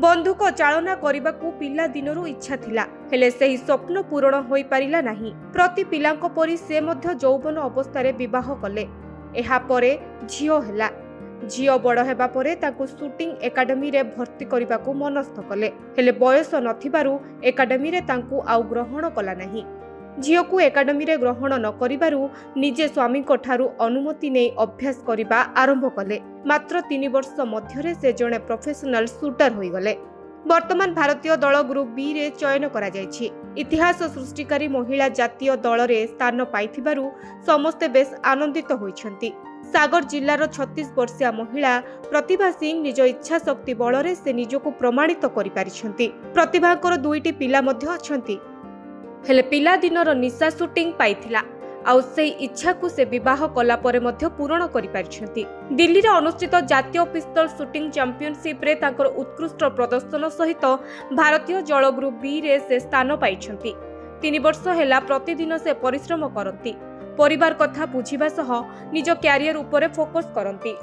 बंधुक चालना करने को पिला दिनरू इच्छा थिला हेले सही स्वप्न पूरण होई परिला नाही। प्रति पिलांको परी से मध्य यौवन अवस्था विवाह कले। एहा परे झियो हेला। झियो बड़ हेबा परे ताकु शूटिंग एकाडेमी रे भर्ती करने को मनस्थ कले हेले बयस नथिबारु एकाडेमी रे तांकु आउ ग्रहण कला नाही। झियो को एकाडेमी रे ग्रहण न करिबारु निजे स्वामी को ठारु अनुमति नै अभ्यास करिबा आरंभ कले। मात्र 3 वर्ष मध्यरे से जणे प्रोफेशनल शूटर होई गले। वर्तमान भारतीय दल ग्रुप बी रे चयन करा जायछि। इतिहास सृष्टिकारी महिला जातीय दल रे स्थान पाइथिबारु समस्ते बेस आनंदित होइछन्ति। सागर जिल्लार 36 वर्षीय महिला प्रतिभा सिंह निज इच्छा शक्ति बल से निजको प्रमाणित करि पारिछन्ति। प्रतिभाकर 2टी पिला मध्य अछन्ति हेले पिला दिनर निशा शूटिंग पाइथिला आउ से इच्छा को से विवाह कला परे मध्य पूर्ण करि पारिछन्ति। दिल्ली रे अनुष्ठित जातीय पिस्तल शूटिंग चैंपियनशिप रे तांकर उत्कृष्ट प्रदर्शन सहित भारतीय जल ग्रुप बी रे से स्थान पाइछन्ति। 3 वर्ष हेला प्रतिदिन से परिश्रम करन्ति। परिवार कथा बुझिबा सह निज क्यारियर उपरे फोकस करन्ति।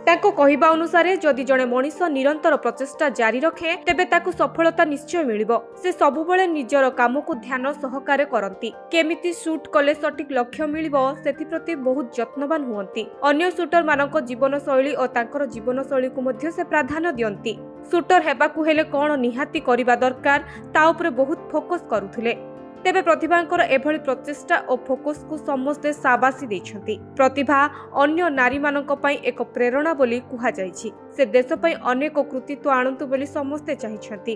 ताको कहिबा अनुसार जदि जणे मनीष निरंतर प्रचेष्टा जारी रखे तेबे ताकु सफलता निश्चय मिलिबो। से सबुबेले निजर काम को ध्यान सहकारे करन्ति। केमिति शूट कले सटीक लक्ष्य मिलिबो सेथि प्रति बहुत यत्नवान हुअन्ति। अन्य शूटर मानक जीवन शैली और तांकर जीवन शैली को मध्य से प्राधान्य दियन्ति। शूटर हेबाकु हेले कोन निहाती करिबा दरकार ता उपरे बहुत फोकस करुथिले। तेबे प्रतिभांकर एभली प्रचेष्टा और फोकस को समस्ते साबासी दैछन्ति। प्रतिभा अन्य नारी मानक पई एक प्रेरणा बोली कुहा जायछि। से देश पई अनेक कृतित्व आणंतु बोली समस्ते चाहिछन्ति।